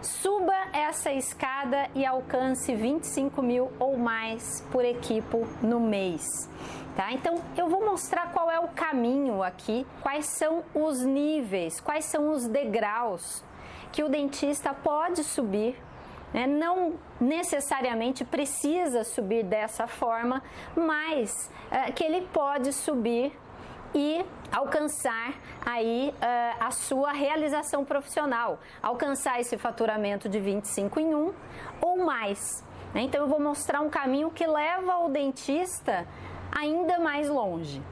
Suba essa escada e alcance 25 mil ou mais por equipo no mês. Tá? Então, eu vou mostrar qual é o caminho aqui, quais são os níveis, quais são os degraus que o dentista pode subir, né? Não necessariamente precisa subir dessa forma, mas que ele pode subir e alcançar aí a sua realização profissional, alcançar esse faturamento de 25 em 1 ou mais. Né? Então eu vou mostrar um caminho que leva o dentista ainda mais longe.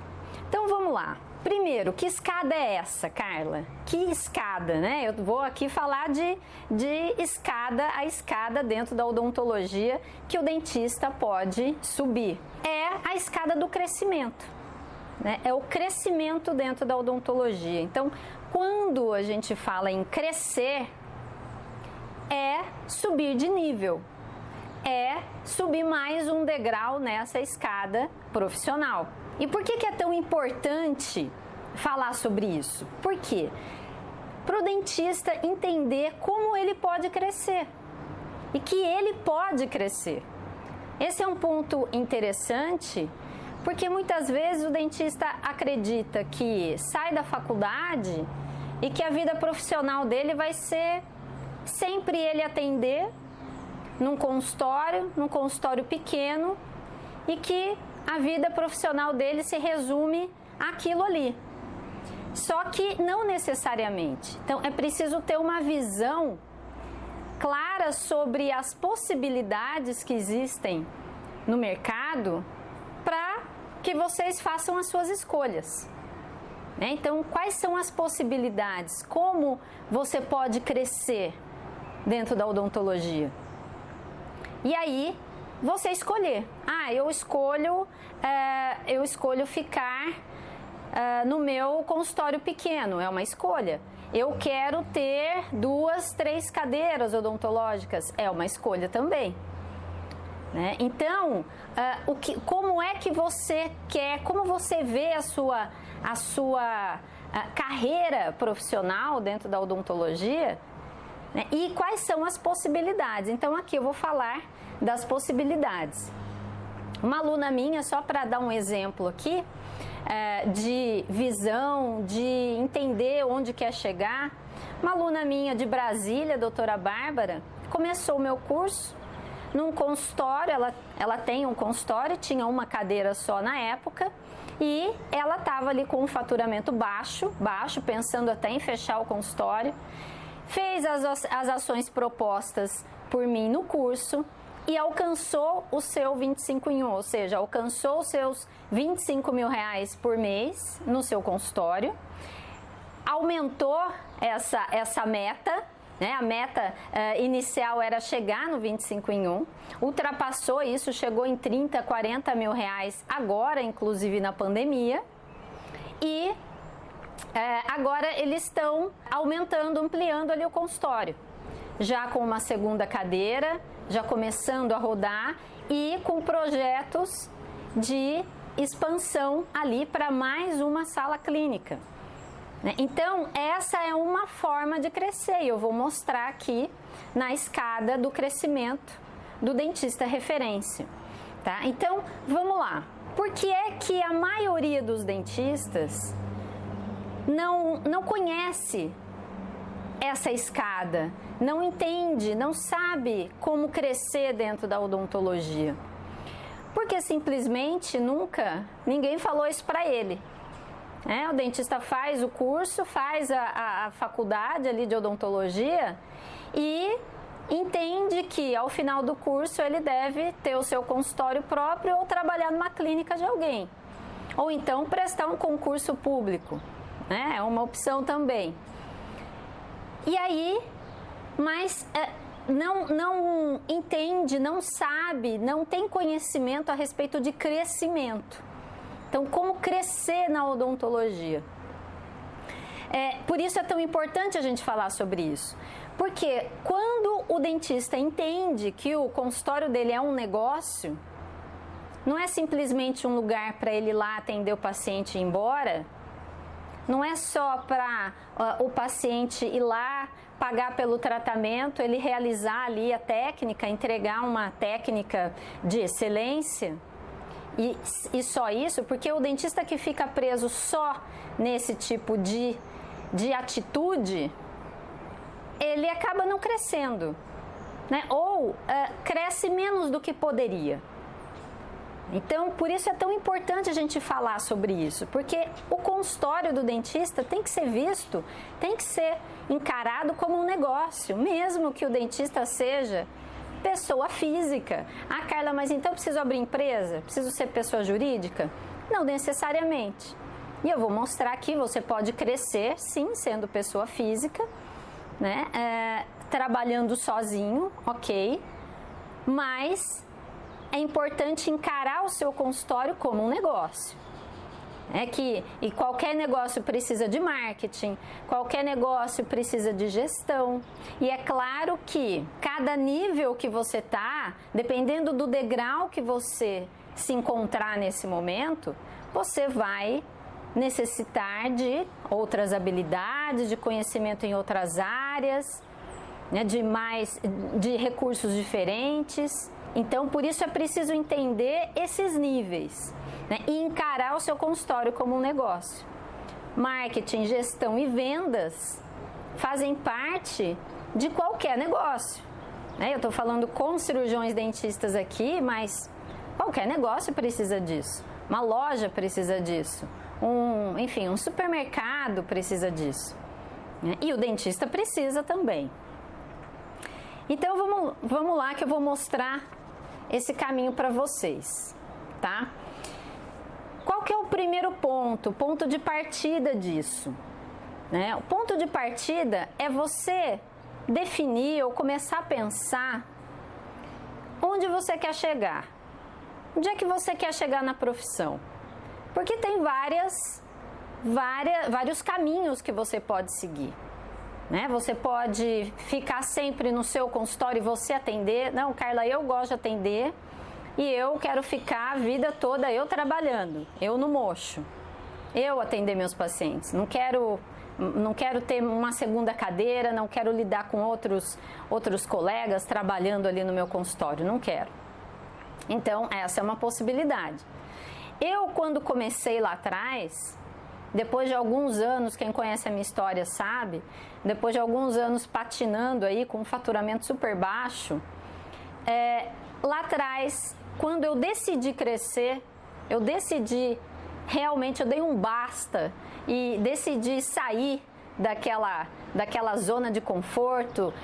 Então vamos lá. Primeiro, que escada é essa, Carla? Que escada, né? Eu vou aqui falar de escada a escada dentro da odontologia que o dentista pode subir. É a escada do crescimento. Né? É o crescimento dentro da odontologia. Então, quando a gente fala em crescer, é subir de nível, é subir mais um degrau nessa escada profissional. E por que é tão importante falar sobre isso? Por quê? Para o dentista entender como ele pode crescer e que ele pode crescer. Esse é um ponto interessante, porque muitas vezes o dentista acredita que sai da faculdade e que a vida profissional dele vai ser sempre ele atender num consultório pequeno, e que a vida profissional dele se resume àquilo ali. Só que não necessariamente. Então é preciso ter uma visão clara sobre as possibilidades que existem no mercado para que vocês façam as suas escolhas. Né? Então, quais são as possibilidades? Como você pode crescer dentro da odontologia? E aí, você escolher. Eu escolho ficar no meu consultório pequeno, é uma escolha. Eu quero ter 2, 3 cadeiras odontológicas, é uma escolha também. Né? Então, como é que você quer, como você vê a sua carreira profissional dentro da odontologia, né? E quais são as possibilidades? Então, aqui eu vou falar das possibilidades. Uma aluna minha, só para dar um exemplo aqui, de visão, de entender onde quer chegar, uma aluna minha de Brasília, a doutora Bárbara, começou o meu curso num consultório, ela tem um consultório, tinha uma cadeira só na época, e ela estava ali com um faturamento baixo, pensando até em fechar o consultório, fez as ações propostas por mim no curso e alcançou o seu 25 em 1, ou seja, alcançou os seus 25 mil reais por mês no seu consultório, aumentou essa meta, né? A meta inicial era chegar no 25 em 1, ultrapassou isso, chegou em 30, 40 mil reais agora, inclusive na pandemia, e agora eles estão aumentando, ampliando ali o consultório, já com uma segunda cadeira, já começando a rodar e com projetos de expansão ali para mais uma sala clínica. Então, essa é uma forma de crescer e eu vou mostrar aqui na escada do crescimento do dentista referência. Tá? Então, vamos lá. Por que é que a maioria dos dentistas não conhece essa escada, não entende, não sabe como crescer dentro da odontologia? Porque simplesmente ninguém falou isso para ele. O dentista faz o curso, faz a faculdade ali de odontologia e entende que ao final do curso ele deve ter o seu consultório próprio ou trabalhar numa clínica de alguém. Ou então prestar um concurso público, né? É uma opção também. E aí, mas não entende, não sabe, não tem conhecimento a respeito de crescimento. Então, como crescer na odontologia? Por isso é tão importante a gente falar sobre isso. Porque quando o dentista entende que o consultório dele é um negócio, não é simplesmente um lugar para ele ir lá atender o paciente e ir embora, não é só para o paciente ir lá, pagar pelo tratamento, ele realizar ali a técnica, entregar uma técnica de excelência. E só isso, porque o dentista que fica preso só nesse tipo de atitude, ele acaba não crescendo, né? Ou cresce menos do que poderia. Então, por isso é tão importante a gente falar sobre isso, porque o consultório do dentista tem que ser visto, tem que ser encarado como um negócio, mesmo que o dentista seja pessoa física. Ah, Carla, mas então eu preciso abrir empresa? Preciso ser pessoa jurídica? Não necessariamente. E eu vou mostrar que você pode crescer, sim, sendo pessoa física, né? Trabalhando sozinho, ok, mas é importante encarar o seu consultório como um negócio. E qualquer negócio precisa de marketing, qualquer negócio precisa de gestão. E é claro que cada nível que você está, dependendo do degrau que você se encontrar nesse momento, você vai necessitar de outras habilidades, de conhecimento em outras áreas, né, de recursos diferentes. Então, por isso é preciso entender esses níveis, né, e encarar o seu consultório como um negócio. Marketing, gestão e vendas fazem parte de qualquer negócio, né? Eu estou falando com cirurgiões dentistas aqui, mas qualquer negócio precisa disso. Uma loja precisa disso. Um supermercado precisa disso, né? E o dentista precisa também. Então, vamos lá que eu vou mostrar esse caminho para vocês, tá? Qual que é o primeiro ponto, ponto de partida disso, né? O ponto de partida é você definir ou começar a pensar onde você quer chegar. Onde é que você quer chegar na profissão? Porque tem vários caminhos que você pode seguir, né? Você pode ficar sempre no seu consultório e você atender. Não, Carla, eu gosto de atender e eu quero ficar a vida toda eu trabalhando, eu no mocho, eu atender meus pacientes. Não quero ter uma segunda cadeira, não quero lidar com outros colegas trabalhando ali no meu consultório, não quero. Então, essa é uma possibilidade. Eu, quando comecei lá atrás, depois de alguns anos, quem conhece a minha história sabe, depois de alguns anos patinando aí com um faturamento super baixo, lá atrás, quando eu decidi crescer, eu dei um basta e decidi sair daquela zona de conforto,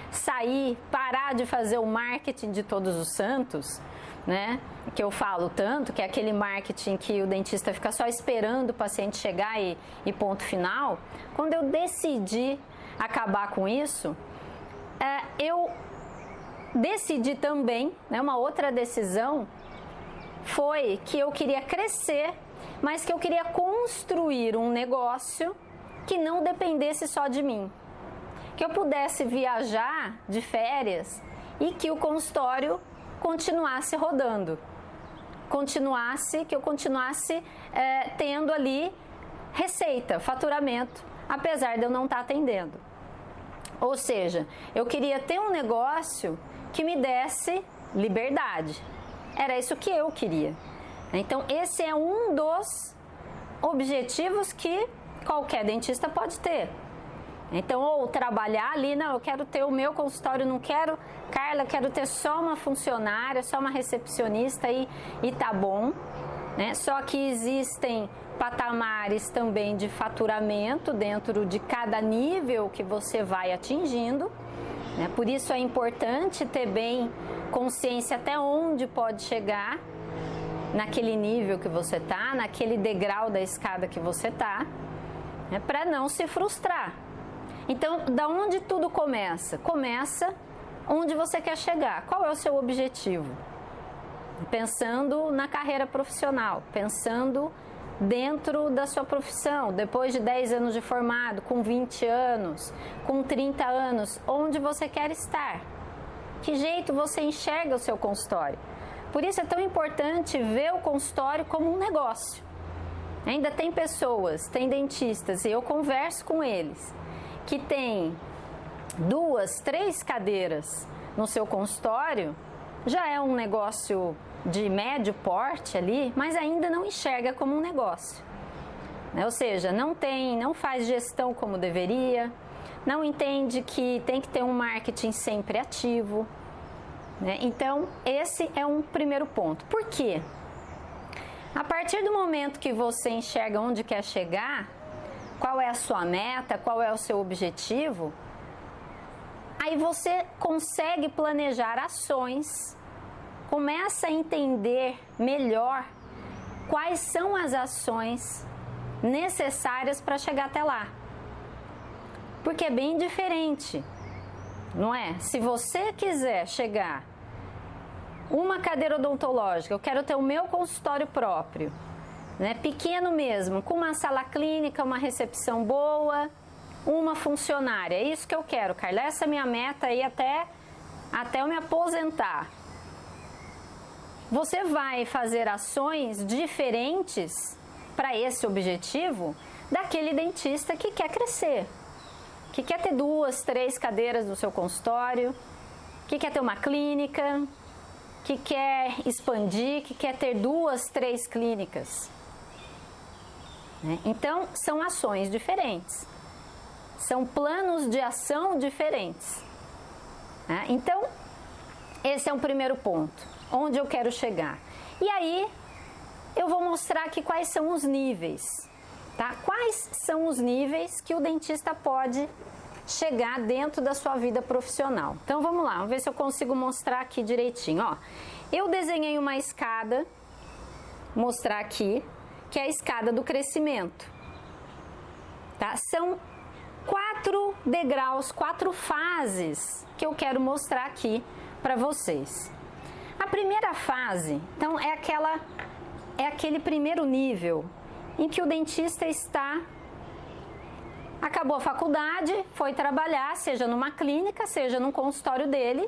parar de fazer o marketing de todos os santos, né? Que eu falo tanto, que é aquele marketing que o dentista fica só esperando o paciente chegar e ponto final. Quando eu decidi acabar com isso, eu decidi também, né, uma outra decisão foi que eu queria crescer, mas que eu queria construir um negócio que não dependesse só de mim, que eu pudesse viajar de férias e que o consultório continuasse rodando, que eu continuasse tendo ali receita, faturamento, apesar de eu não estar atendendo. Ou seja, eu queria ter um negócio que me desse liberdade. Era isso que eu queria. Então, esse é um dos objetivos que qualquer dentista pode ter. Então, ou trabalhar ali, não, eu quero ter o meu consultório, não quero, Carla, quero ter só uma funcionária, só uma recepcionista e tá bom, né? Só que existem patamares também de faturamento dentro de cada nível que você vai atingindo, né? Por isso é importante ter bem consciência até onde pode chegar naquele nível que você tá, naquele degrau da escada que você tá, né? Para não se frustrar. Então, da onde tudo começa? Começa onde você quer chegar. Qual é o seu objetivo? Pensando na carreira profissional, pensando dentro da sua profissão, depois de 10 anos de formado, com 20 anos, com 30 anos, onde você quer estar? Que jeito você enxerga o seu consultório? Por isso é tão importante ver o consultório como um negócio. Ainda tem pessoas, tem dentistas, e eu converso com eles, que têm 2, 3 cadeiras no seu consultório, já é um negócio de médio porte ali, mas ainda não enxerga como um negócio. Ou seja, não faz gestão como deveria, não entende que tem que ter um marketing sempre ativo. Então, esse é um primeiro ponto. Por quê? A partir do momento que você enxerga onde quer chegar, qual é a sua meta, qual é o seu objetivo, aí você consegue planejar ações, começa a entender melhor quais são as ações necessárias para chegar até lá. Porque é bem diferente, não é? Se você quiser chegar uma cadeira odontológica, eu quero ter o meu consultório próprio, pequeno mesmo, com uma sala clínica, uma recepção boa, uma funcionária, é isso que eu quero, Carla, essa é a minha meta aí até eu me aposentar. Você vai fazer ações diferentes para esse objetivo daquele dentista que quer crescer, que quer ter 2, 3 cadeiras no seu consultório, que quer ter uma clínica, que quer expandir, que quer ter 2, 3 clínicas. Então, são ações diferentes. São planos de ação diferentes. Então, esse é um primeiro ponto. Onde eu quero chegar. E aí, eu vou mostrar aqui quais são os níveis. Tá? Quais são os níveis que o dentista pode chegar dentro da sua vida profissional. Então, vamos lá. Vamos ver se eu consigo mostrar aqui direitinho. Ó, eu desenhei uma escada, mostrar aqui, que é a escada do crescimento. Tá? São 4 degraus, 4 fases que eu quero mostrar aqui para vocês. A primeira fase, então, é aquele primeiro nível em que o dentista acabou a faculdade, foi trabalhar, seja numa clínica, seja num consultório dele,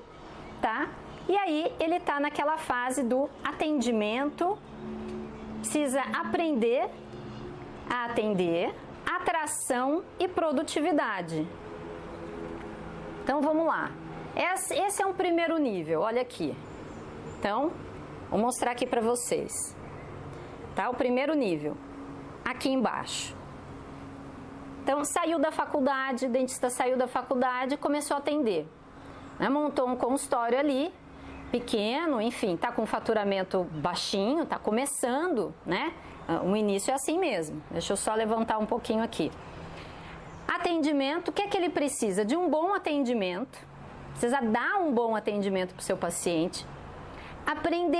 tá? E aí ele está naquela fase do atendimento, precisa aprender a atender, atração e produtividade. Então vamos lá. Esse é um primeiro nível, olha aqui. Então, vou mostrar aqui para vocês. Tá? O primeiro nível, aqui embaixo. Então, saiu da faculdade, o dentista saiu da faculdade e começou a atender. Montou um consultório ali, pequeno, enfim, tá com faturamento baixinho, tá começando, né? O início é assim mesmo. Deixa eu só levantar um pouquinho aqui. Atendimento, o que é que ele precisa? De um bom atendimento. Precisa dar um bom atendimento para o seu paciente.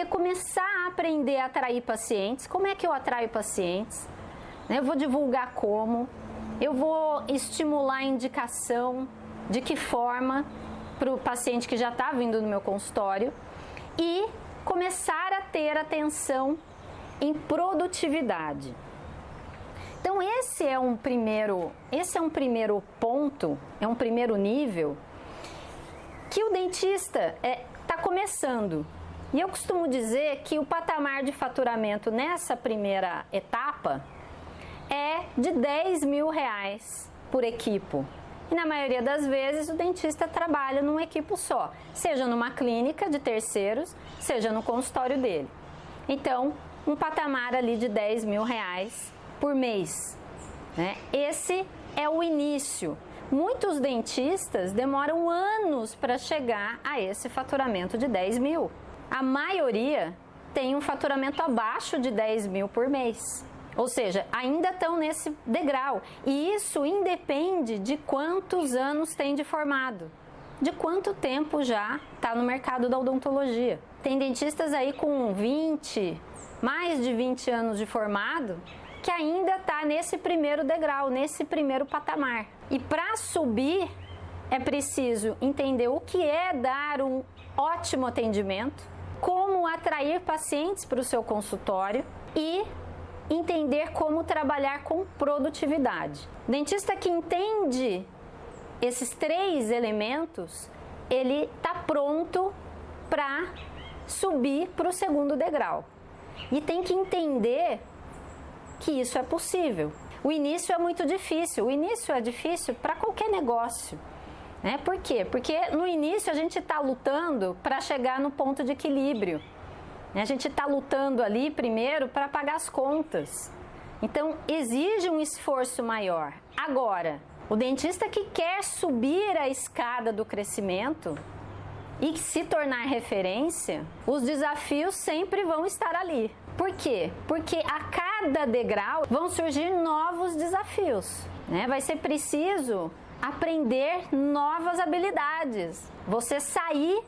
Começar a aprender a atrair pacientes. Como é que eu atraio pacientes? Eu vou divulgar como, eu vou estimular a indicação, de que forma, para o paciente que já está vindo no meu consultório, e começar a ter atenção em produtividade. Então esse é um primeiro ponto, é um primeiro nível que o dentista está começando. E eu costumo dizer que o patamar de faturamento nessa primeira etapa é de R$10 mil por equipo. E na maioria das vezes o dentista trabalha num equipo só, seja numa clínica de terceiros, seja no consultório dele. Então, um patamar ali de R$10 mil por mês. Esse é o início. Muitos dentistas demoram anos para chegar a esse faturamento de 10 mil. A maioria tem um faturamento abaixo de 10 mil por mês. Ou seja, ainda estão nesse degrau. E isso independe de quantos anos tem de formado. De quanto tempo já está no mercado da odontologia. Tem dentistas aí com mais de 20 anos de formado, que ainda está nesse primeiro degrau, nesse primeiro patamar. E para subir, é preciso entender o que é dar um ótimo atendimento, como atrair pacientes para o seu consultório e entender como trabalhar com produtividade. Dentista que entende esses 3 elementos, ele está pronto para subir para o segundo degrau. E tem que entender que isso é possível. O início é muito difícil. O início é difícil para qualquer negócio. Né? Por quê? Porque no início a gente está lutando para chegar no ponto de equilíbrio. A gente está lutando ali primeiro para pagar as contas. Então, exige um esforço maior. Agora, o dentista que quer subir a escada do crescimento e se tornar referência, os desafios sempre vão estar ali. Por quê? Porque a cada degrau vão surgir novos desafios, né? Vai ser preciso aprender novas habilidades. Você sair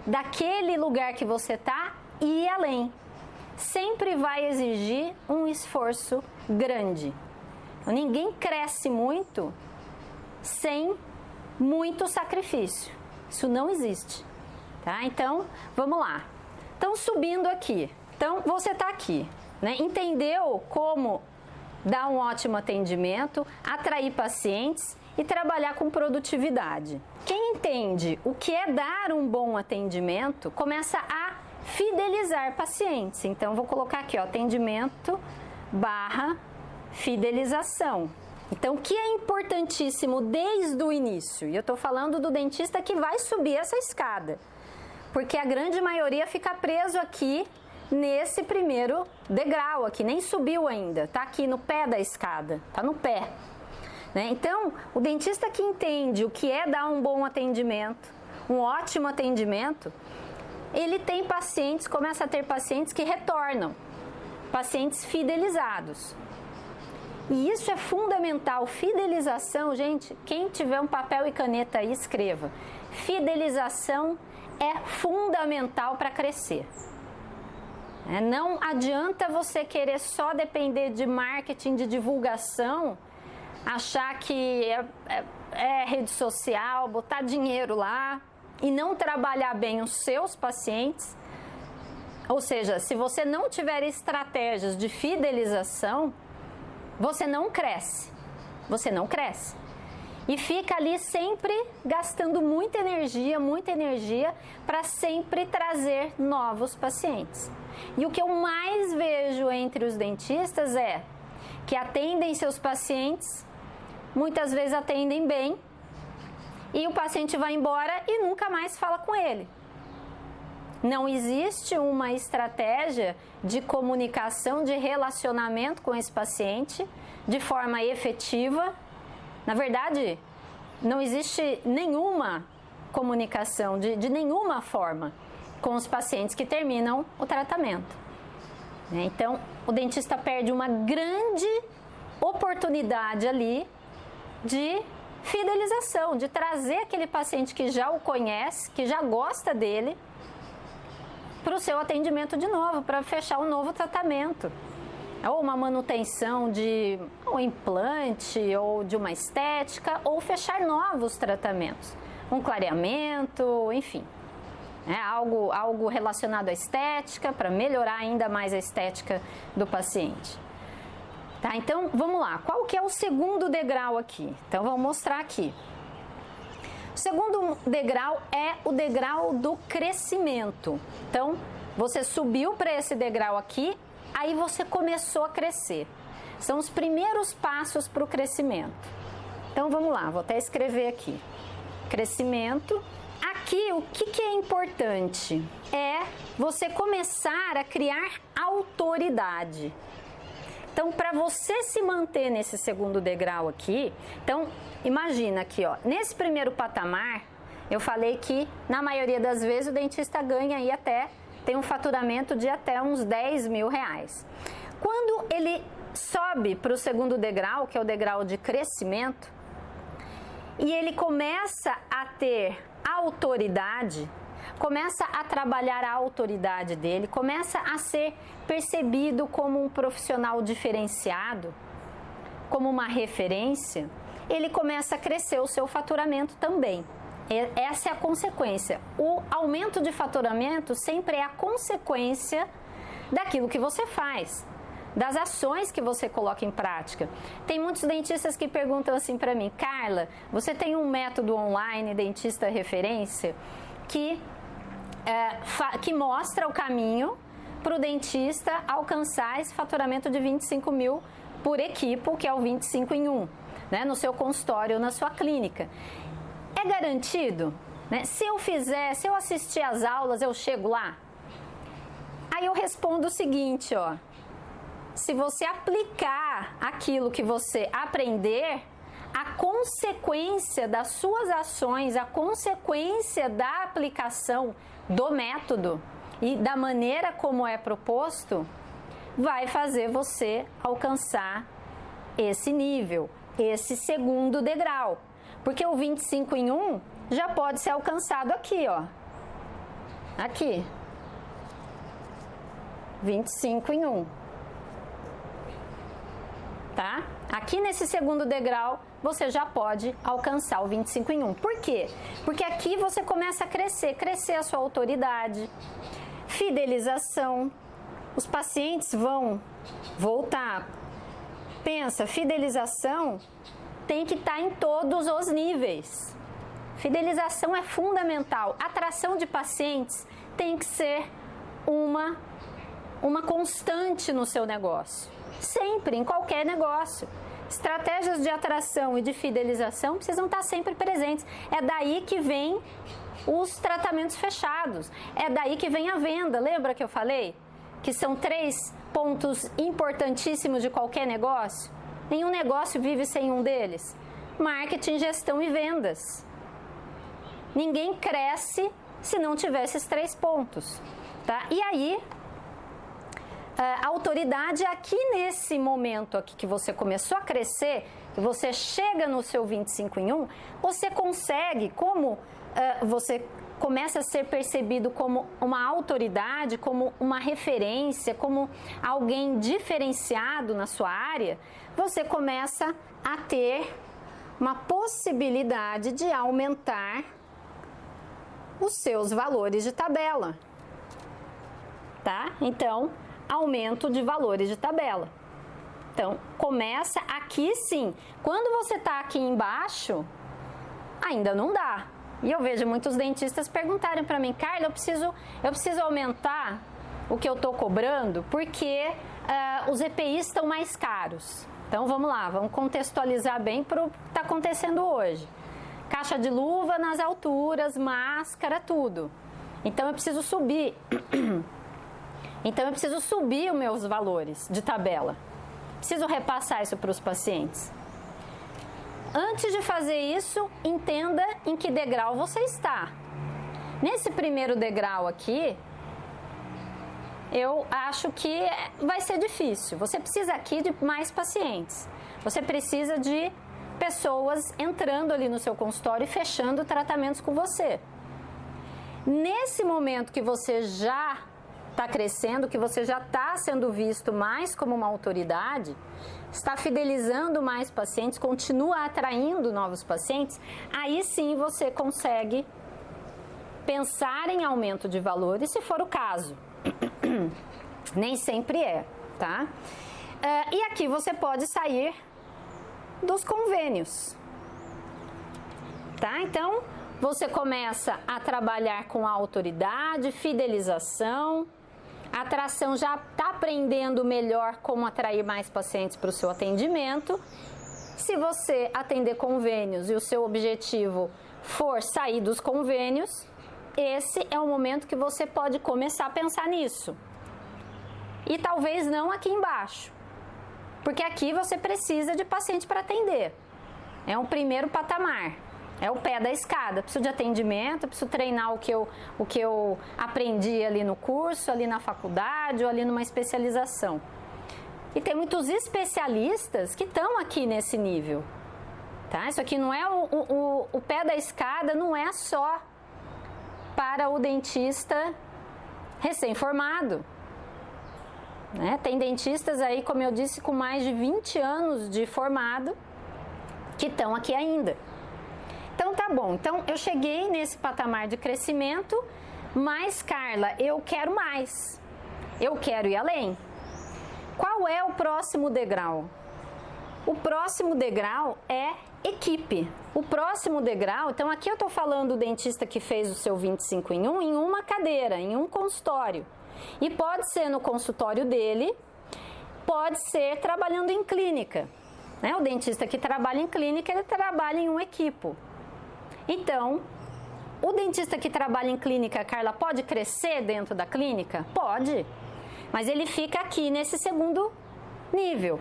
daquele lugar que você está e ir além. Sempre vai exigir um esforço grande. Ninguém cresce muito sem muito sacrifício. Isso não existe, tá? Então, vamos lá. Então, subindo aqui. Então, você está aqui, né? Entendeu como dar um ótimo atendimento, atrair pacientes e trabalhar com produtividade. Quem entende o que é dar um bom atendimento, começa a fidelizar pacientes. Então, vou colocar aqui, ó, atendimento / fidelização. Então, o que é importantíssimo desde o início? E eu estou falando do dentista que vai subir essa escada, porque a grande maioria fica preso aqui nesse primeiro degrau aqui, nem subiu ainda, tá aqui no pé da escada, tá no pé. Né? Então, o dentista que entende o que é dar um bom atendimento, um ótimo atendimento, ele tem pacientes, começa a ter pacientes que retornam, pacientes fidelizados. E isso é fundamental. Fidelização, gente, quem tiver um papel e caneta aí, escreva. Fidelização é fundamental para crescer. Não adianta você querer só depender de marketing, de divulgação, achar que é rede social, botar dinheiro lá e não trabalhar bem os seus pacientes. Ou seja, se você não tiver estratégias de fidelização, você não cresce. Você não cresce. E fica ali sempre gastando muita energia para sempre trazer novos pacientes. E o que eu mais vejo entre os dentistas é que atendem seus pacientes, muitas vezes atendem bem, e o paciente vai embora e nunca mais fala com ele. Não existe uma estratégia de comunicação, de relacionamento com esse paciente de forma efetiva. Na verdade, não existe nenhuma comunicação de nenhuma forma com os pacientes que terminam o tratamento. Então, o dentista perde uma grande oportunidade ali de fidelização, de trazer aquele paciente que já o conhece, que já gosta dele, para o seu atendimento de novo, para fechar um novo tratamento. Ou uma manutenção de um implante, ou de uma estética, ou fechar novos tratamentos. Um clareamento, enfim. Algo relacionado à estética, para melhorar ainda mais a estética do paciente. Tá, então, vamos lá. Qual que é o segundo degrau aqui? Então, vamos mostrar aqui. O segundo degrau é o degrau do crescimento. Então, você subiu para esse degrau aqui, aí você começou a crescer. São os primeiros passos para o crescimento. Então, vamos lá. Vou até escrever aqui. Crescimento. Aqui, o que é importante? É você começar a criar autoridade. Então, para você se manter nesse segundo degrau aqui, então, imagina aqui, ó, nesse primeiro patamar, eu falei que, na maioria das vezes, o dentista ganha aí tem um faturamento de até uns 10 mil reais. Quando ele sobe para o segundo degrau, que é o degrau de crescimento, e ele começa a ter autoridade, começa a trabalhar a autoridade dele, começa a ser percebido como um profissional diferenciado, como uma referência, ele começa a crescer o seu faturamento também. Essa é a consequência. O aumento de faturamento sempre é a consequência daquilo que você faz, das ações que você coloca em prática. Tem muitos dentistas que perguntam assim para mim: Carla, você tem um método online, dentista referência, que mostra o caminho para o dentista alcançar esse faturamento de 25 mil por equipe, que é o 25 em 1, né, no seu consultório ou na sua clínica. É garantido? Né? Se eu assistir às aulas, eu chego lá? Aí eu respondo o seguinte, ó. Se você aplicar aquilo que você aprender, a consequência das suas ações, a consequência da aplicação do método e da maneira como é proposto, vai fazer você alcançar esse nível, esse segundo degrau. Porque o 25 em 1 já pode ser alcançado aqui, ó. Aqui. 25 em 1. Tá? Aqui nesse segundo degrau, você já pode alcançar o 25 em 1. Por quê? Porque aqui você começa a crescer a sua autoridade, fidelização. Os pacientes vão voltar. Pensa, fidelização tem que estar em todos os níveis. Fidelização é fundamental. Atração de pacientes tem que ser uma constante no seu negócio. Sempre, em qualquer negócio. Estratégias de atração e de fidelização precisam estar sempre presentes. É daí que vem os tratamentos fechados. É daí que vem a venda. Lembra que eu falei? Que são 3 pontos importantíssimos de qualquer negócio. Nenhum negócio vive sem um deles. Marketing, gestão e vendas. Ninguém cresce se não tiver esses 3 pontos. Tá? E aí, a autoridade aqui nesse momento aqui que você começou a crescer, que você chega no seu 25 em 1, você consegue, como você começa a ser percebido como uma autoridade, como uma referência, como alguém diferenciado na sua área, você começa a ter uma possibilidade de aumentar os seus valores de tabela. Tá? Então, aumento de valores de tabela. Então, começa aqui sim. Quando você está aqui embaixo, ainda não dá. E eu vejo muitos dentistas perguntarem para mim, Carla, eu preciso aumentar o que eu estou cobrando porque os EPIs estão mais caros. Então, vamos lá, vamos contextualizar bem para o que está acontecendo hoje. Caixa de luva nas alturas, máscara, tudo. Então, eu preciso subir. Então, eu preciso subir os meus valores de tabela. Preciso repassar isso para os pacientes. Antes de fazer isso, entenda em que degrau você está. Nesse primeiro degrau aqui, eu acho que vai ser difícil. Você precisa aqui de mais pacientes. Você precisa de pessoas entrando ali no seu consultório e fechando tratamentos com você. Nesse momento que você já está crescendo, que você já está sendo visto mais como uma autoridade, está fidelizando mais pacientes, continua atraindo novos pacientes, aí sim você consegue pensar em aumento de valores, se for o caso. Nem sempre é, tá? E aqui você pode sair dos convênios, tá? Então, você começa a trabalhar com a autoridade, fidelização, a atração já está aprendendo melhor como atrair mais pacientes para o seu atendimento. Se você atender convênios e o seu objetivo for sair dos convênios, esse é o momento que você pode começar a pensar nisso. E talvez não aqui embaixo, porque aqui você precisa de paciente para atender. É um primeiro patamar. É o pé da escada, preciso de atendimento, preciso treinar o que eu aprendi ali no curso, ali na faculdade ou ali numa especialização. E tem muitos especialistas que estão aqui nesse nível. Tá? Isso aqui não é o pé da escada, não é só para o dentista recém-formado. Né? Tem dentistas aí, como eu disse, com mais de 20 anos de formado que estão aqui ainda. Então tá bom, então eu cheguei nesse patamar de crescimento, mas Carla, eu quero mais, eu quero ir além. Qual é o próximo degrau? O próximo degrau é equipe. O próximo degrau, então aqui eu estou falando do dentista que fez o seu 25 em 1 em uma cadeira, em um consultório. E pode ser no consultório dele, pode ser trabalhando em clínica. Né? O dentista que trabalha em clínica, ele trabalha em um equipo. Então, o dentista que trabalha em clínica, Carla, pode crescer dentro da clínica? Pode, mas ele fica aqui nesse segundo nível,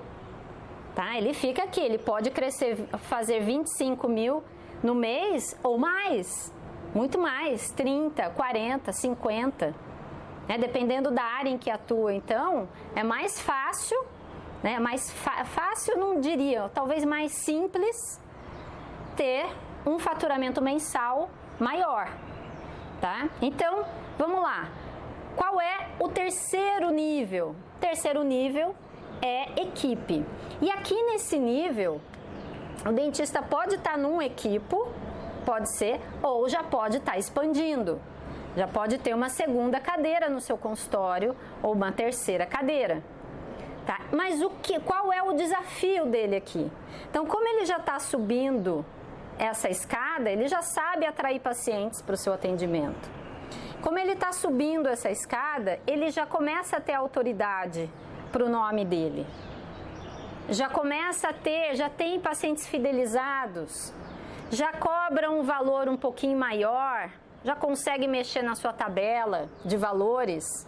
tá? Ele fica aqui, ele pode crescer, fazer 25 mil no mês ou mais, muito mais, 30, 40, 50, né? Dependendo da área em que atua. Então, é mais fácil, né? Mais fácil, não diria, talvez mais simples ter um faturamento mensal maior, tá? Então, vamos lá. Qual é o terceiro nível? O terceiro nível é equipe. E aqui nesse nível, o dentista pode estar num equipo, pode ser, ou já pode estar expandindo. Já pode ter uma segunda cadeira no seu consultório ou uma terceira cadeira. Tá? Mas qual é o desafio dele aqui? Então, como ele já está subindo essa escada, ele já sabe atrair pacientes para o seu atendimento. Como ele está subindo essa escada, ele já começa a ter autoridade para o nome dele. Já começa a ter, já tem pacientes fidelizados, já cobra um valor um pouquinho maior, já consegue mexer na sua tabela de valores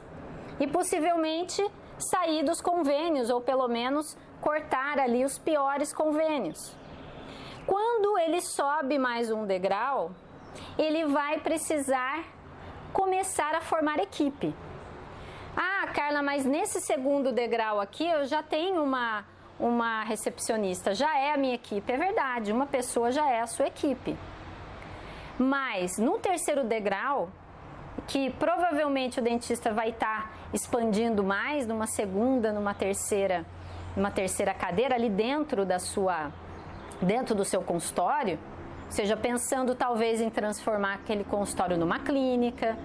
e possivelmente sair dos convênios ou pelo menos cortar ali os piores convênios. Quando ele sobe mais um degrau, ele vai precisar começar a formar equipe. Ah, Carla, mas nesse segundo degrau aqui eu já tenho uma recepcionista, já é a minha equipe. É verdade, uma pessoa já é a sua equipe. Mas no terceiro degrau, que provavelmente o dentista vai estar expandindo mais numa segunda, numa terceira cadeira ali dentro do seu consultório, seja pensando talvez em transformar aquele consultório numa clínica,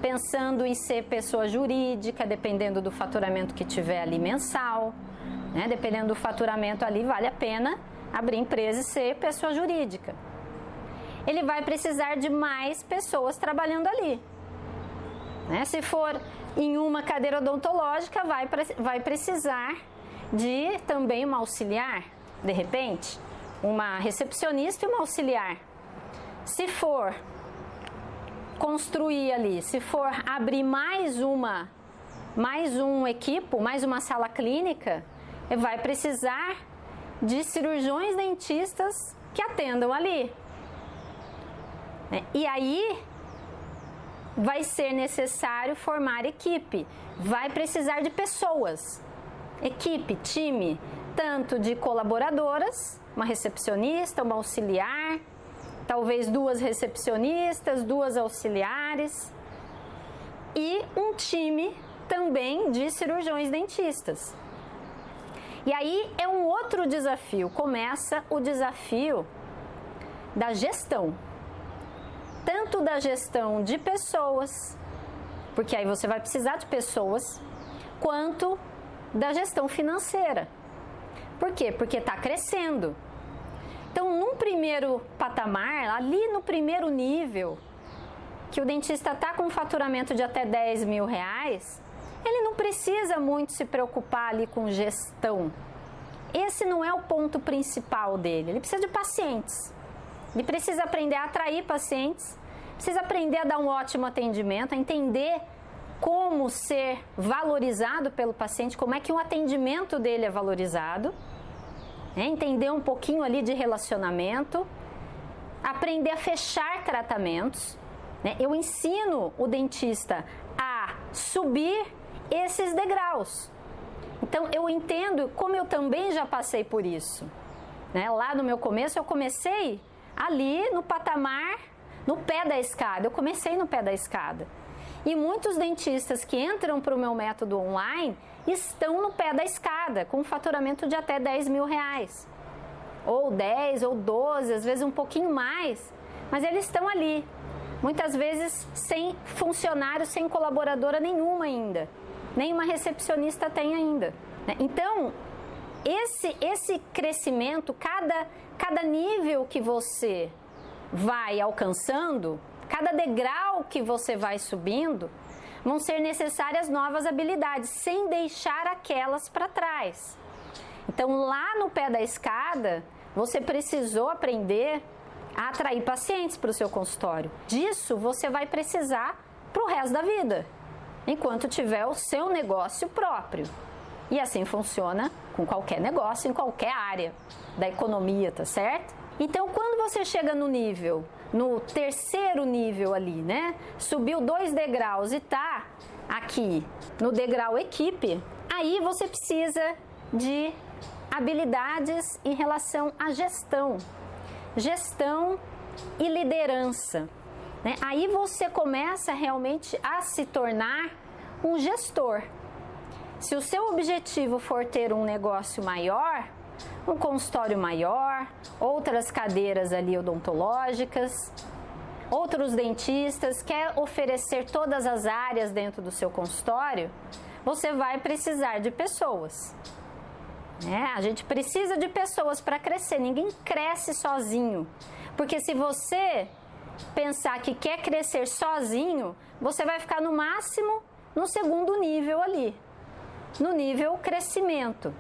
pensando em ser pessoa jurídica, dependendo do faturamento que tiver ali mensal, né? Dependendo do faturamento ali, vale a pena abrir empresa e ser pessoa jurídica. Ele vai precisar de mais pessoas trabalhando ali, né? Se for em uma cadeira odontológica, vai precisar de também uma auxiliar, de repente, uma recepcionista e uma auxiliar. Se for construir ali, se for abrir mais um equipo, mais uma sala clínica, vai precisar de cirurgiões dentistas que atendam ali. E aí vai ser necessário formar equipe, vai precisar de pessoas, equipe, time, tanto de colaboradoras, uma recepcionista, uma auxiliar, talvez 2 recepcionistas, 2 auxiliares e um time também de cirurgiões dentistas. E aí é um outro desafio, começa o desafio da gestão, tanto da gestão de pessoas, porque aí você vai precisar de pessoas, quanto da gestão financeira. Por quê? Porque está crescendo. Então, num primeiro patamar, ali no primeiro nível, que o dentista está com um faturamento de até 10 mil reais, ele não precisa muito se preocupar ali com gestão. Esse não é o ponto principal dele. Ele precisa de pacientes. Ele precisa aprender a atrair pacientes, precisa aprender a dar um ótimo atendimento, a entender como ser valorizado pelo paciente, como é que um atendimento dele é valorizado, né? Entender um pouquinho ali de relacionamento, aprender a fechar tratamentos, né? Eu ensino o dentista a subir esses degraus. Então, eu entendo como eu também já passei por isso, né? Lá no meu começo, eu comecei ali no patamar, no pé da escada. Eu comecei no pé da escada. E muitos dentistas que entram para o meu método online estão no pé da escada, com um faturamento de até 10 mil reais. Ou 10, ou 12, às vezes um pouquinho mais. Mas eles estão ali. Muitas vezes sem funcionário, sem colaboradora nenhuma ainda. Nenhuma recepcionista tem ainda. Então, esse crescimento, cada nível que você vai alcançando, cada degrau que você vai subindo, vão ser necessárias novas habilidades, sem deixar aquelas para trás. Então, lá no pé da escada, você precisou aprender a atrair pacientes para o seu consultório. Disso você vai precisar para o resto da vida, enquanto tiver o seu negócio próprio. E assim funciona com qualquer negócio, em qualquer área da economia, tá certo? Então, quando você chega no nível, no terceiro nível ali, né? Subiu 2 degraus e tá aqui no degrau equipe, aí você precisa de habilidades em relação à gestão e liderança, né? Aí você começa realmente a se tornar um gestor. Se o seu objetivo for ter um negócio maior, um consultório maior, outras cadeiras ali odontológicas, outros dentistas, quer oferecer todas as áreas dentro do seu consultório, você vai precisar de pessoas. A gente precisa de pessoas para crescer, ninguém cresce sozinho, porque se você pensar que quer crescer sozinho, você vai ficar no máximo no segundo nível ali, no nível crescimento.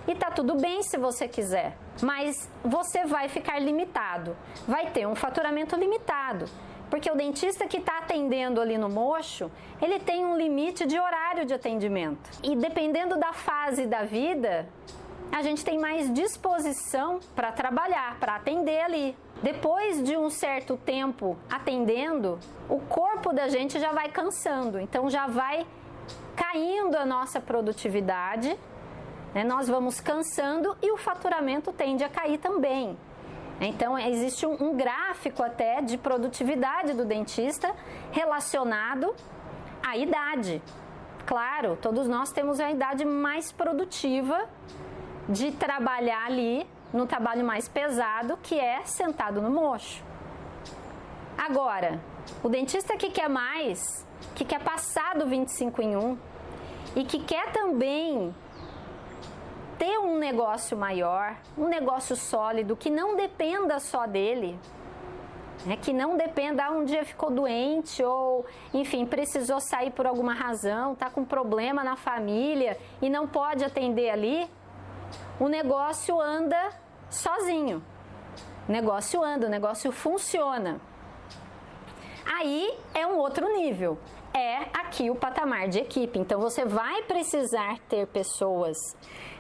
E tá tudo bem se você quiser, mas você vai ficar limitado, vai ter um faturamento limitado, porque o dentista que está atendendo ali no mocho, ele tem um limite de horário de atendimento. E dependendo da fase da vida, a gente tem mais disposição para trabalhar, para atender ali. Depois de um certo tempo atendendo, o corpo da gente já vai cansando, então já vai caindo a nossa produtividade, né? Nós vamos cansando e o faturamento tende a cair também. Então, existe um gráfico até de produtividade do dentista relacionado à idade. Claro, todos nós temos a idade mais produtiva de trabalhar ali no trabalho mais pesado, que é sentado no mocho. Agora, o dentista que quer mais, que quer passar do 25 em 1 e que quer também ter um negócio maior, um negócio sólido, que não dependa só dele, né? Que não dependa, um dia ficou doente ou, enfim, precisou sair por alguma razão, está com problema na família e não pode atender ali, o negócio anda sozinho. O negócio anda, o negócio funciona. Aí é um outro nível. É aqui o patamar de equipe. Então, você vai precisar ter pessoas,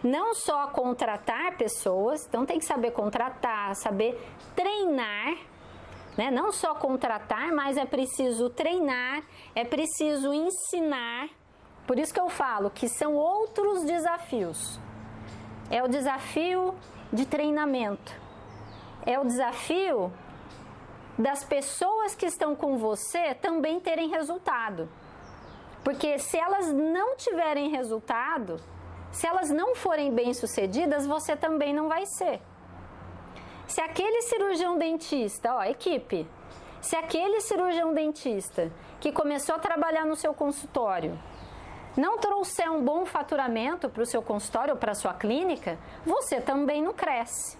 não só contratar pessoas, então tem que saber contratar, saber treinar, né? Não só contratar, mas é preciso treinar, é preciso ensinar. Por isso que eu falo que são outros desafios. É o desafio de treinamento, é o desafio das pessoas que estão com você também terem resultado. Porque se elas não tiverem resultado, se elas não forem bem-sucedidas, você também não vai ser. Se aquele cirurgião dentista, equipe, se aquele cirurgião dentista que começou a trabalhar no seu consultório não trouxer um bom faturamento para o seu consultório ou para a sua clínica, você também não cresce.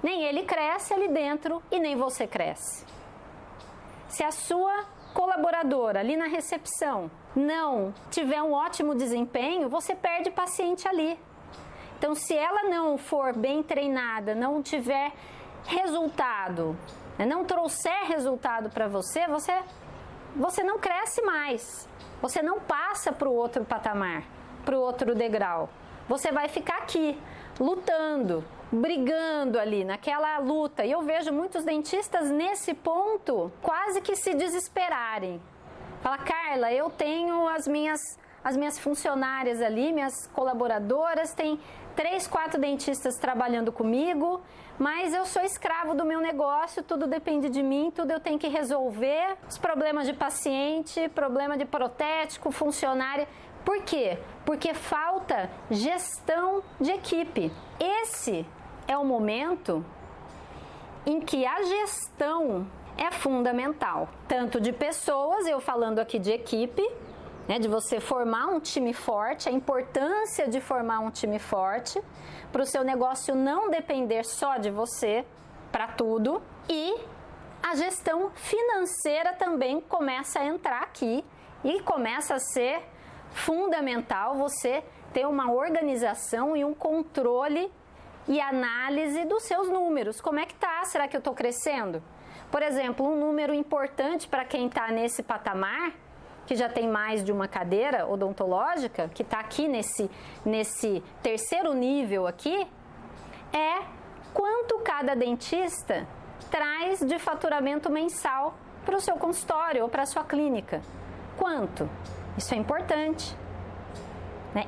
Nem ele cresce ali dentro e nem você cresce. Se a sua colaboradora ali na recepção não tiver um ótimo desempenho, você perde paciente ali. Então, se ela não for bem treinada, não tiver resultado, não trouxer resultado para você, você não cresce mais. Você não passa para o outro patamar, para o outro degrau. Você vai ficar aqui, lutando, brigando ali, naquela luta. E eu vejo muitos dentistas nesse ponto quase que se desesperarem. Fala, Carla, eu tenho as minhas funcionárias ali, minhas colaboradoras, tem 3, 4 dentistas trabalhando comigo, mas eu sou escravo do meu negócio, tudo depende de mim, tudo eu tenho que resolver, os problemas de paciente, problema de protético, funcionária. Por quê? Porque falta gestão de equipe. Esse é o momento em que a gestão é fundamental, tanto de pessoas, eu falando aqui de equipe, né, de você formar um time forte, a importância de formar um time forte, para o seu negócio não depender só de você para tudo, e a gestão financeira também começa a entrar aqui e começa a ser fundamental você ter uma organização e um controle e análise dos seus números. Como é que tá? Será que eu estou crescendo? Por exemplo, um número importante para quem está nesse patamar, que já tem mais de uma cadeira odontológica, que está aqui nesse terceiro nível aqui, é quanto cada dentista traz de faturamento mensal para o seu consultório ou para a sua clínica. Quanto? Isso é importante.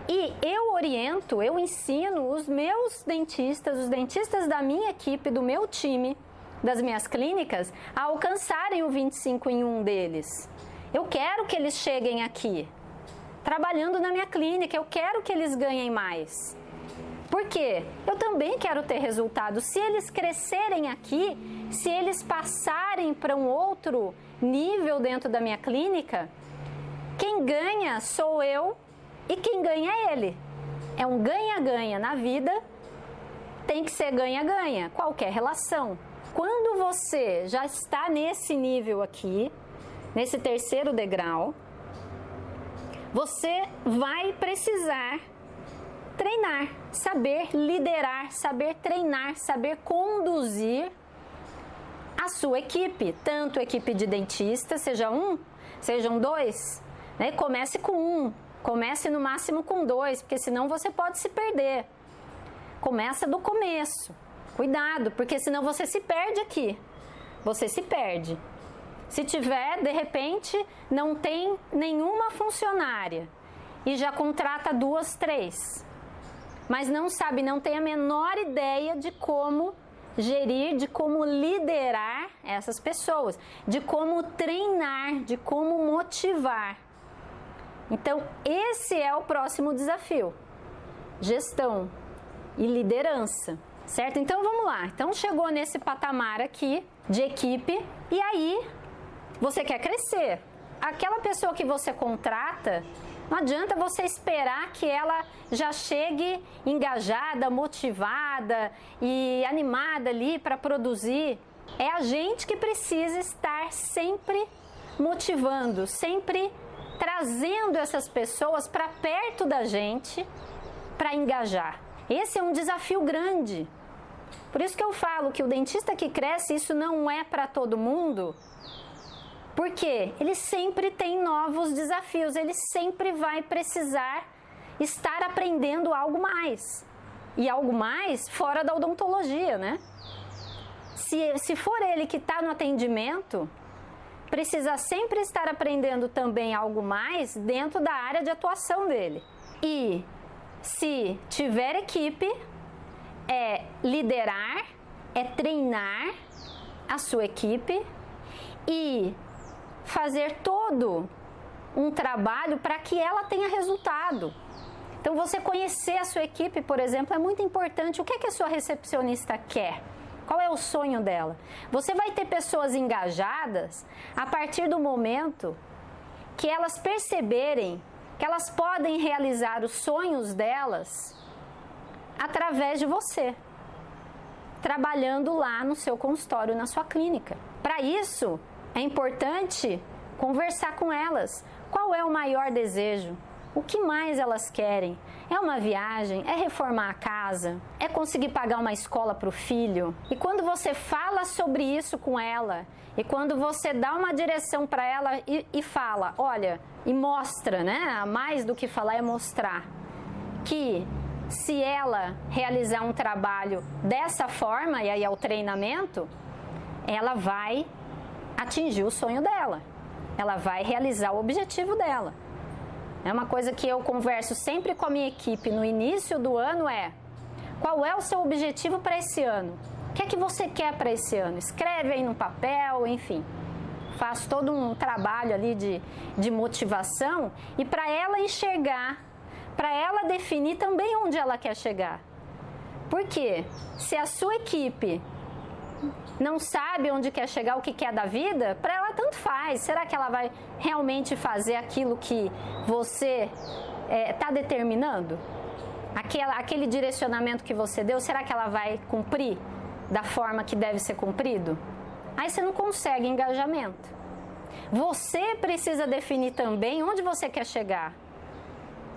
E eu oriento, eu ensino os meus dentistas, os dentistas da minha equipe, do meu time, das minhas clínicas, a alcançarem o 25 em 1 deles. Eu quero que eles cheguem aqui, trabalhando na minha clínica, eu quero que eles ganhem mais. Por quê? Eu também quero ter resultado. Se eles crescerem aqui, se eles passarem para um outro nível dentro da minha clínica, quem ganha sou eu e quem ganha é ele. É um ganha-ganha na vida, tem que ser ganha-ganha, qualquer relação. Quando você já está nesse nível aqui, nesse terceiro degrau, você vai precisar treinar, saber liderar, saber treinar, saber conduzir a sua equipe, tanto a equipe de dentista, seja um, sejam dois, né? Comece com um, comece no máximo com 2, porque senão você pode se perder. Começa do começo, cuidado, porque senão você se perde aqui, você se perde. Se tiver, de repente, não tem nenhuma funcionária e já contrata 2, 3, mas não sabe, não tem a menor ideia de como gerir, de como liderar essas pessoas, de como treinar, de como motivar. Então, esse é o próximo desafio: gestão e liderança, certo? Então, vamos lá. Então, chegou nesse patamar aqui de equipe e aí você quer crescer. Aquela pessoa que você contrata, não adianta você esperar que ela já chegue engajada, motivada e animada ali para produzir. É a gente que precisa estar sempre motivando, sempre trazendo essas pessoas para perto da gente para engajar. Esse é um desafio grande. Por isso que eu falo que o dentista que cresce, isso não é para todo mundo, porque ele sempre tem novos desafios, ele sempre vai precisar estar aprendendo algo mais. E algo mais fora da odontologia, né? Se for ele que está no atendimento, precisa sempre estar aprendendo também algo mais dentro da área de atuação dele. E se tiver equipe, é liderar, é treinar a sua equipe e fazer todo um trabalho para que ela tenha resultado. Então, você conhecer a sua equipe, por exemplo, é muito importante. O que é que a sua recepcionista quer? Qual é o sonho dela? Você vai ter pessoas engajadas a partir do momento que elas perceberem que elas podem realizar os sonhos delas através de você, trabalhando lá no seu consultório, na sua clínica. Para isso, é importante conversar com elas. Qual é o maior desejo? O que mais elas querem? É uma viagem? É reformar a casa? É conseguir pagar uma escola para o filho? E quando você fala sobre isso com ela, e quando você dá uma direção para ela e fala, olha, e mostra, né? Mais do que falar é mostrar que se ela realizar um trabalho dessa forma, e aí é o treinamento, ela vai atingir o sonho dela. Ela vai realizar o objetivo dela. É uma coisa que eu converso sempre com a minha equipe no início do ano qual é o seu objetivo para esse ano? O que é que você quer para esse ano? Escreve aí no papel, enfim. Faço todo um trabalho ali de motivação e para ela enxergar, para ela definir também onde ela quer chegar. Porque se a sua equipe não sabe onde quer chegar, o que quer da vida, para ela tanto faz. Será que ela vai realmente fazer aquilo que você está determinando? Aquele direcionamento que você deu, será que ela vai cumprir da forma que deve ser cumprido? Aí você não consegue engajamento. Você precisa definir também onde você quer chegar.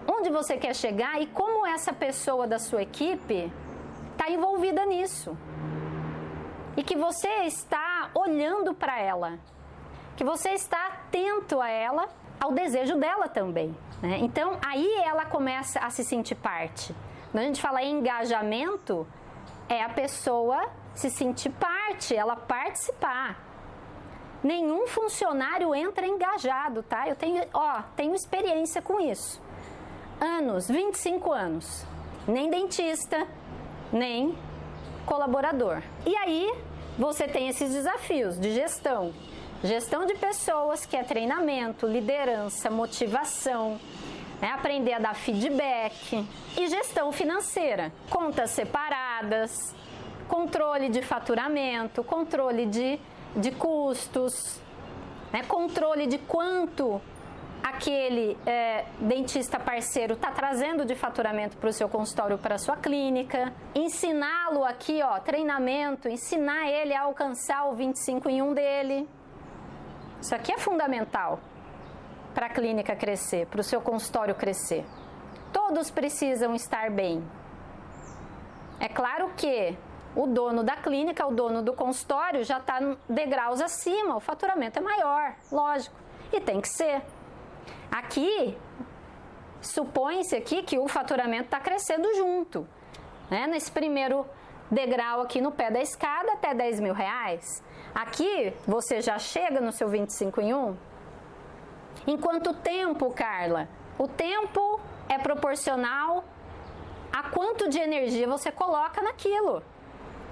Onde você quer chegar e como essa pessoa da sua equipe está envolvida nisso. E que você está olhando para ela, que você está atento a ela, ao desejo dela também, né? Então, aí ela começa a se sentir parte. Quando a gente fala em engajamento, é a pessoa se sentir parte, ela participar. Nenhum funcionário entra engajado, tá? Eu tenho experiência com isso. 25 anos. Nem dentista, nem colaborador. E aí, você tem esses desafios de gestão. Gestão de pessoas, que é treinamento, liderança, motivação, né? Aprender a dar feedback. E gestão financeira. Contas separadas, controle de faturamento, controle de custos, né? Controle de quanto aquele dentista parceiro está trazendo de faturamento para o seu consultório, para a sua clínica. Ensiná-lo aqui, treinamento, ensinar ele a alcançar o 25 em 1 dele. Isso aqui é fundamental para a clínica crescer, para o seu consultório crescer. Todos precisam estar bem. É claro que o dono da clínica, o dono do consultório já está degraus acima, o faturamento é maior, lógico, e tem que ser. Aqui, supõe-se aqui que o faturamento está crescendo junto, né? Nesse primeiro degrau aqui no pé da escada, até 10 mil reais. Aqui, você já chega no seu 25 em 1. Em quanto tempo, Carla? O tempo é proporcional a quanto de energia você coloca naquilo.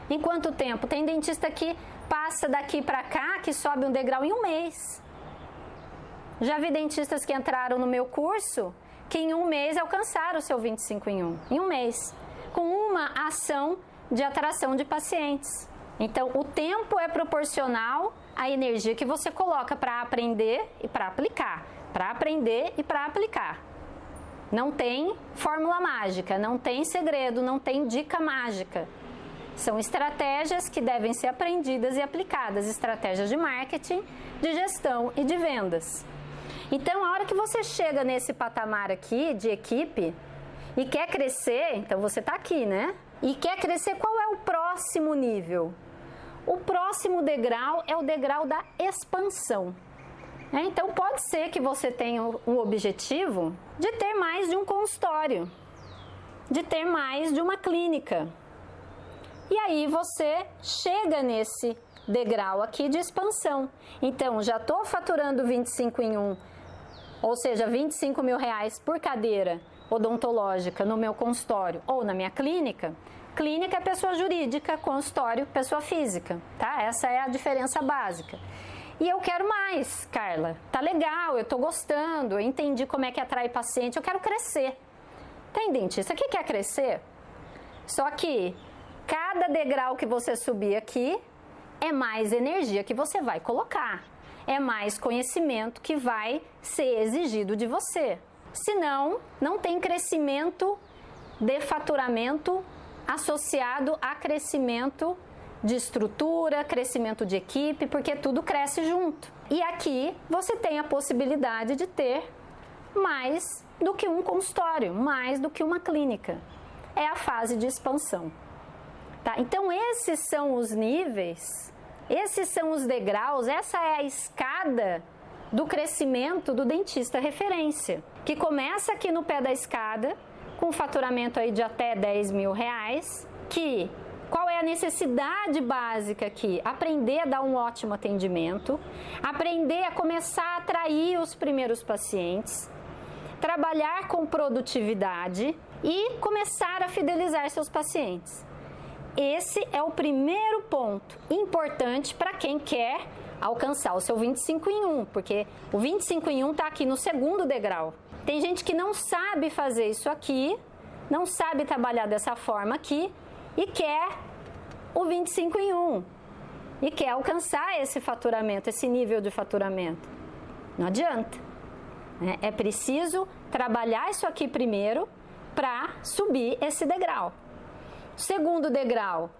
Em quanto tempo? Tem dentista que passa daqui para cá, que sobe um degrau em 1 mês. Já vi dentistas que entraram no meu curso que em 1 mês alcançaram o seu 25 em 1. Em 1 mês. Com uma ação de atração de pacientes. Então, o tempo é proporcional à energia que você coloca para aprender e para aplicar. Para aprender e para aplicar. Não tem fórmula mágica, não tem segredo, não tem dica mágica. São estratégias que devem ser aprendidas e aplicadas. Estratégias de marketing, de gestão e de vendas. Então, a hora que você chega nesse patamar aqui de equipe e quer crescer, então você está aqui, né? E quer crescer, qual é o próximo nível? O próximo degrau é o degrau da expansão. Então, pode ser que você tenha um objetivo de ter mais de um consultório, de ter mais de uma clínica. E aí você chega nesse degrau aqui de expansão. Então, já estou faturando 25 em 1, ou seja, 25 mil reais por cadeira odontológica no meu consultório ou na minha clínica. Clínica é pessoa jurídica, consultório, pessoa física, tá? Essa é a diferença básica. E eu quero mais, Carla. Tá legal, eu tô gostando, eu entendi como é que atrai paciente, eu quero crescer. Tem dentista que quer crescer? Só que cada degrau que você subir aqui é mais energia que você vai colocar. É mais conhecimento que vai ser exigido de você. Senão, não tem crescimento de faturamento associado a crescimento de estrutura, crescimento de equipe, porque tudo cresce junto. E aqui você tem a possibilidade de ter mais do que um consultório, mais do que uma clínica. É a fase de expansão. Tá? Então, esses são os níveis, esses são os degraus, essa é a escada do crescimento do dentista referência, que começa aqui no pé da escada, com faturamento aí de até 10 mil reais, que qual é a necessidade básica aqui? Aprender a dar um ótimo atendimento, aprender a começar a atrair os primeiros pacientes, trabalhar com produtividade e começar a fidelizar seus pacientes. Esse é o primeiro ponto importante para quem quer alcançar o seu 25 em 1, porque o 25 em 1 está aqui no segundo degrau. Tem gente que não sabe fazer isso aqui, não sabe trabalhar dessa forma aqui e quer o 25 em 1 e quer alcançar esse faturamento, esse nível de faturamento. Não adianta. É preciso trabalhar isso aqui primeiro para subir esse degrau. O segundo degrau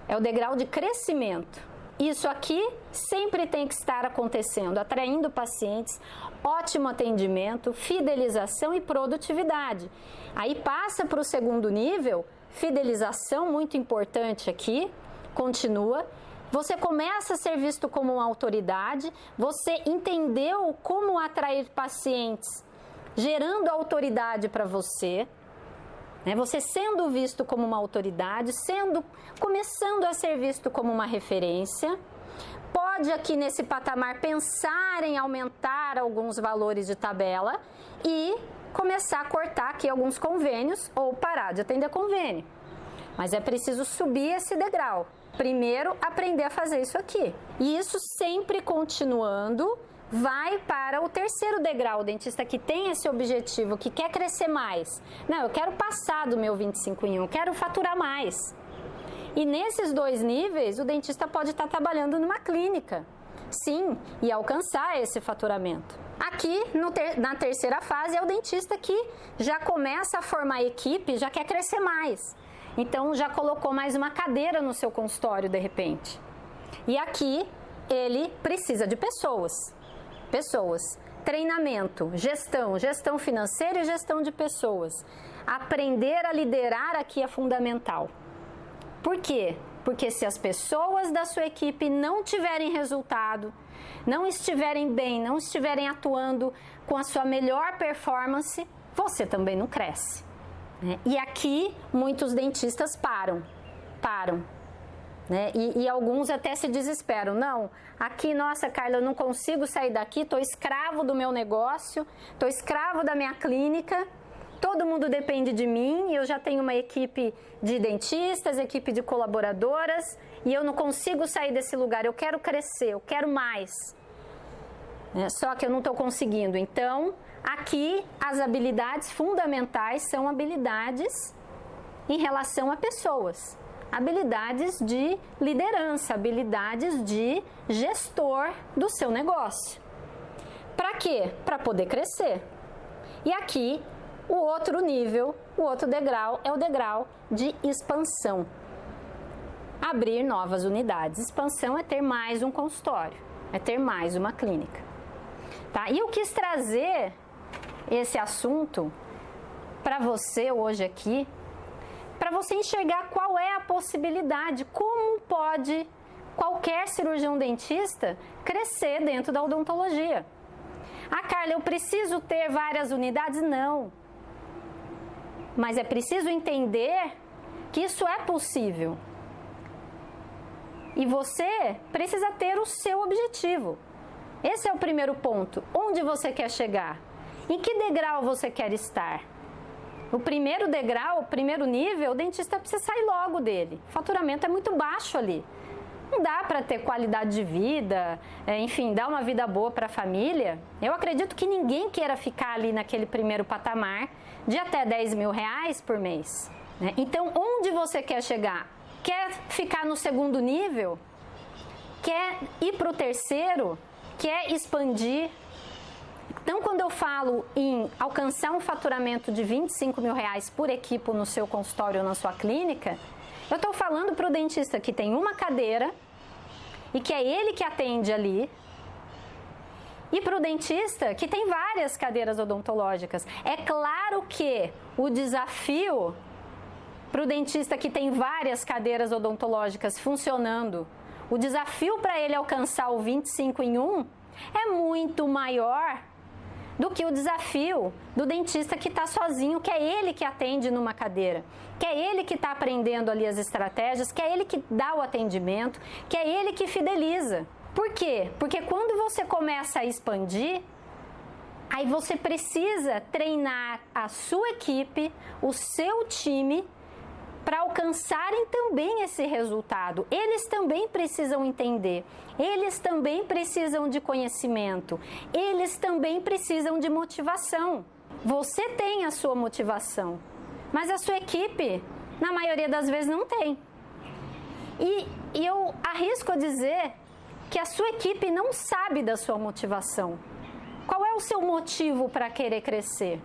é o degrau de crescimento. Isso aqui sempre tem que estar acontecendo, atraindo pacientes, ótimo atendimento, fidelização e produtividade. Aí passa para o segundo nível, fidelização muito importante aqui, continua. Você começa a ser visto como uma autoridade, você entendeu como atrair pacientes, gerando autoridade para você, né? Você sendo visto como uma autoridade, começando a ser visto como uma referência. Pode aqui nesse patamar pensar em aumentar alguns valores de tabela e começar a cortar aqui alguns convênios ou parar de atender convênio. Mas é preciso subir esse degrau. Primeiro, aprender a fazer isso aqui. E isso sempre continuando, vai para o terceiro degrau. O dentista que tem esse objetivo, que quer crescer mais. Não, eu quero passar do meu 25 em 1, eu quero faturar mais. E nesses dois níveis, o dentista pode estar trabalhando numa clínica, sim, e alcançar esse faturamento. Aqui, na terceira fase, é o dentista que já começa a formar equipe, já quer crescer mais. Então, já colocou mais uma cadeira no seu consultório, de repente. E aqui, ele precisa de pessoas. Treinamento, gestão financeira e gestão de pessoas. Aprender a liderar aqui é fundamental. Por quê? Porque se as pessoas da sua equipe não tiverem resultado, não estiverem bem, não estiverem atuando com a sua melhor performance, você também não cresce. E aqui muitos dentistas param, né? E alguns até se desesperam. Não, aqui, nossa, Carla, eu não consigo sair daqui, estou escravo do meu negócio, estou escravo da minha clínica, todo mundo depende de mim, eu já tenho uma equipe de dentistas, equipe de colaboradoras, e eu não consigo sair desse lugar, eu quero crescer, eu quero mais. Só que eu não estou conseguindo. Então, aqui as habilidades fundamentais são habilidades em relação a pessoas. Habilidades de liderança, habilidades de gestor do seu negócio. Para quê? Para poder crescer. E aqui, o outro nível, o outro degrau é o degrau de expansão. Abrir novas unidades. Expansão é ter mais um consultório, é ter mais uma clínica. Tá? E eu quis trazer esse assunto para você hoje aqui, para você enxergar qual é a possibilidade, como pode qualquer cirurgião dentista crescer dentro da odontologia. Ah, Carla, eu preciso ter várias unidades? Não. Mas é preciso entender que isso é possível. E você precisa ter o seu objetivo. Esse é o primeiro ponto. Onde você quer chegar? Em que degrau você quer estar? O primeiro degrau, o primeiro nível, o dentista precisa sair logo dele. O faturamento é muito baixo ali. Não dá para ter qualidade de vida, enfim, dar uma vida boa para a família. Eu acredito que ninguém queira ficar ali naquele primeiro patamar de até 10 mil reais por mês. Então, onde você quer chegar? Quer ficar no segundo nível? Quer ir para o terceiro? Quer expandir? Então, quando eu falo em alcançar um faturamento de 25 mil reais por equipe no seu consultório ou na sua clínica, eu estou falando para o dentista que tem uma cadeira e que é ele que atende ali, e para o dentista que tem várias cadeiras odontológicas. É claro que o desafio para o dentista que tem várias cadeiras odontológicas funcionando, o desafio para ele alcançar o 25 em 1 é muito maior do que o desafio do dentista que está sozinho, que é ele que atende numa cadeira, que é ele que está aprendendo ali as estratégias, que é ele que dá o atendimento, que é ele que fideliza. Por quê? Porque quando você começa a expandir, aí você precisa treinar a sua equipe, o seu time, para alcançarem também esse resultado. Eles também precisam entender, eles também precisam de conhecimento, eles também precisam de motivação. Você tem a sua motivação, mas a sua equipe, na maioria das vezes, não tem. E eu arrisco a dizer que a sua equipe não sabe da sua motivação. Qual é o seu motivo para querer crescer?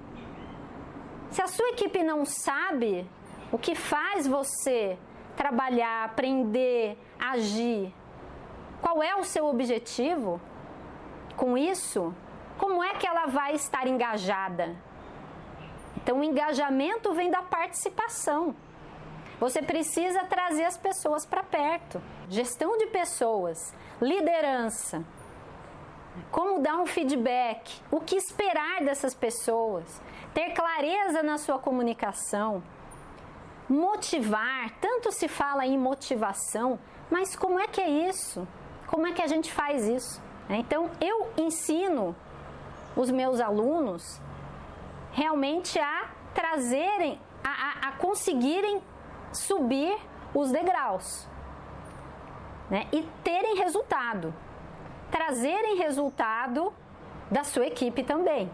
Se a sua equipe não sabe o que faz você trabalhar, aprender, agir, qual é o seu objetivo com isso? Como é que ela vai estar engajada? Então, o engajamento vem da participação. Você precisa trazer as pessoas para perto. Gestão de pessoas, liderança, como dar um feedback, o que esperar dessas pessoas, ter clareza na sua comunicação, motivar. Tanto se fala em motivação, mas como é que é isso? Como é que a gente faz isso? Então, eu ensino os meus alunos realmente a trazerem, a conseguirem subir os degraus, né? E terem resultado, trazerem resultado da sua equipe também.